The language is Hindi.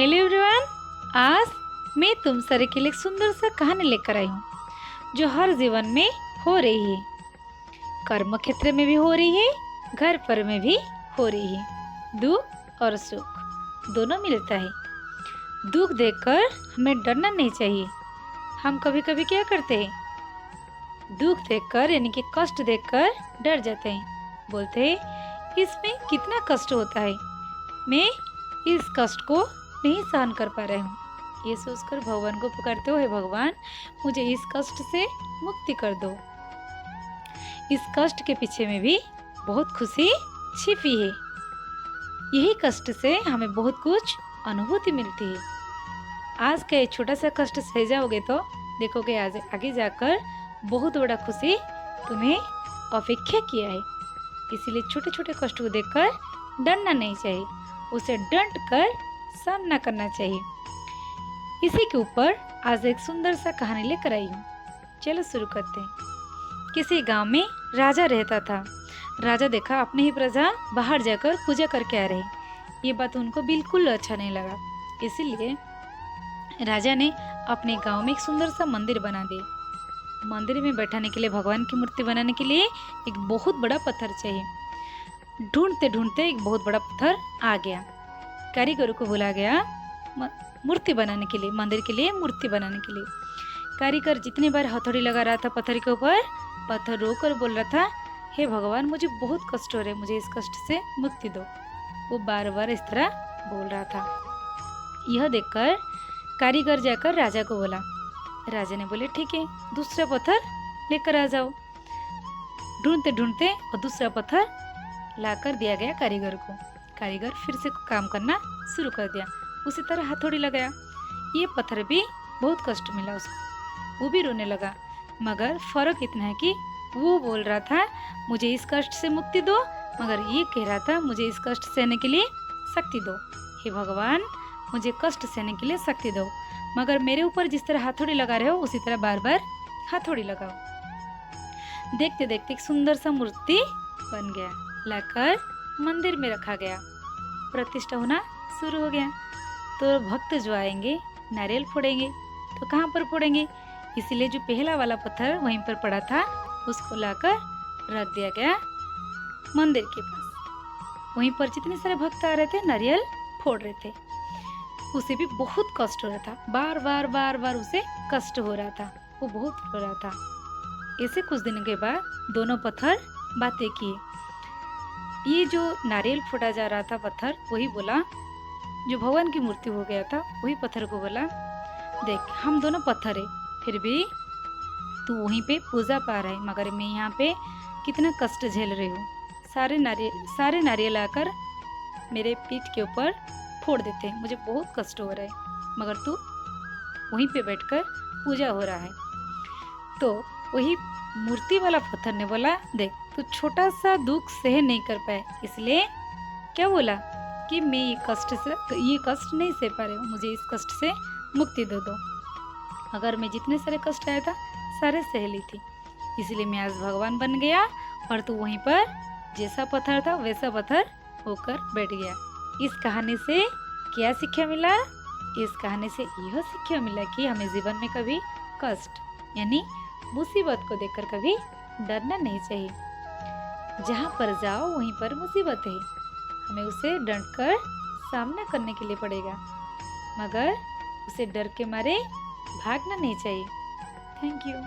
Hello everyone. आज मैं तुम सारे के लिए एक सुंदर सा कहानी लेकर आई हूँ जो हर जीवन में हो रही है। कर्म क्षेत्र में भी हो रही है, घर पर में भी हो रही है। दुख और सुख दोनों मिलता है। दुख देखकर हमें डरना नहीं चाहिए। हम कभी कभी क्या करते हैं, दुख देखकर यानी कि कष्ट देखकर डर जाते हैं। बोलते हैं इसमें कितना कष्ट होता है, मैं इस कष्ट को नहीं सहन कर पा रहे हूँ। ये सोचकर भगवान को पुकारते हो, हे भगवान मुझे इस कष्ट से मुक्ति कर दो। इस कष्ट के पीछे में भी बहुत खुशी छिपी है। यही कष्ट से हमें बहुत कुछ अनुभूति मिलती है। आज का ये छोटा सा कष्ट सह जाओगे तो देखोगे आज आगे जाकर बहुत बड़ा खुशी तुम्हें अपेक्षा किया है। इसीलिए छोटे छोटे कष्ट को देखकर डरना नहीं चाहिए, उसे डट कर सामना करना चाहिए। इसी के ऊपर आज एक सुंदर सा कहानी लेकर आई हूँ। चलो शुरू करते हैं। किसी गांव में राजा रहता था। राजा देखा अपने ही प्रजा बाहर जाकर पूजा करके आ रहे। ये बात उनको बिल्कुल अच्छा नहीं लगा। इसीलिए राजा ने अपने गांव में एक सुंदर सा मंदिर बना दिया। मंदिर में बैठाने के लिए, भगवान की मूर्ति बनाने के लिए एक बहुत बड़ा पत्थर चाहिए। ढूंढते ढूंढते एक बहुत बड़ा पत्थर आ गया। कारीगर को बुला गया मूर्ति बनाने के लिए, मंदिर के लिए मूर्ति बनाने के लिए। कारीगर जितनी बार हथौड़ी लगा रहा था पत्थर के ऊपर, पत्थर रोकर बोल रहा था, हे भगवान मुझे बहुत कष्ट हो रहे, मुझे इस कष्ट से मुक्ति दो। वो बार बार इस तरह बोल रहा था। यह देखकर कारीगर जाकर राजा को बोला। राजा ने बोले ठीक है, दूसरा पत्थर लेकर आ जाओ। ढूंढते ढूंढते और दूसरा पत्थर लाकर दिया गया कारीगर को। कारीगर फिर से काम करना शुरू कर दिया। उसी तरह हथौड़ी लगाया। ये पत्थर भी बहुत कष्ट मिला उसको, वो भी रोने लगा। मगर फर्क इतना है कि वो बोल रहा था मुझे इस कष्ट से मुक्ति दो, मगर ये कह रहा था मुझे इस कष्ट सहने के लिए शक्ति दो। हे भगवान मुझे कष्ट सहने के लिए शक्ति दो, मगर मेरे ऊपर जिस तरह हथौड़ी लगा रहे हो उसी तरह बार बार हथौड़ी लगाओ। देखते देखते एक सुंदर सा मूर्ति बन गया, लाकर मंदिर में रखा गया। प्रतिष्ठा होना शुरू हो गया। तो भक्त जो आएंगे नारियल फोड़ेंगे, तो कहाँ पर फोड़ेंगे, इसीलिए जो पहला वाला पत्थर वहीं पर पड़ा था उसको लाकर रख दिया गया मंदिर के पास। वहीं पर जितने सारे भक्त आ रहे थे नारियल फोड़ रहे थे। उसे भी बहुत कष्ट हो रहा था, बार बार बार बार उसे कष्ट हो रहा था, वो बहुत रो रहा था। ऐसे कुछ दिनों के बाद दोनों पत्थर बातें किए। ये जो नारियल फोड़ा जा रहा था पत्थर, वही बोला, जो भगवान की मूर्ति हो गया था वही पत्थर को बोला, देख हम दोनों पत्थर है, फिर भी तू वहीं पे पूजा पा रहा है, मगर मैं यहाँ पे कितना कष्ट झेल रही हूँ। सारे नारियल आकर मेरे पीठ के ऊपर फोड़ देते हैं, मुझे बहुत कष्ट हो रहा है, मगर तू वहीं पे बैठकर पूजा हो रहा है। तो वही मूर्ति वाला पत्थर ने बोला, देख तू छोटा सा दुख सह नहीं कर पाए, इसलिए क्या बोला कि मैं ये कष्ट नहीं सह पा रही हूँ, मुझे इस कष्ट से मुक्ति दे दो। अगर मैं जितने सारे कष्ट आया था सारे सह ली थी, इसलिए मैं आज भगवान बन गया और तू वहीं पर जैसा पत्थर था वैसा पत्थर होकर बैठ गया। इस कहानी से क्या शिक्षा मिला? इस कहानी से यह शिक्षा मिला कि हमें जीवन में कभी कष्ट यानी मुसीबत को देखकर कभी डरना नहीं चाहिए। जहाँ पर जाओ वहीं पर मुसीबत है, हमें उसे डट कर सामना करने के लिए पड़ेगा, मगर उसे डर के मारे भागना नहीं चाहिए। Thank you.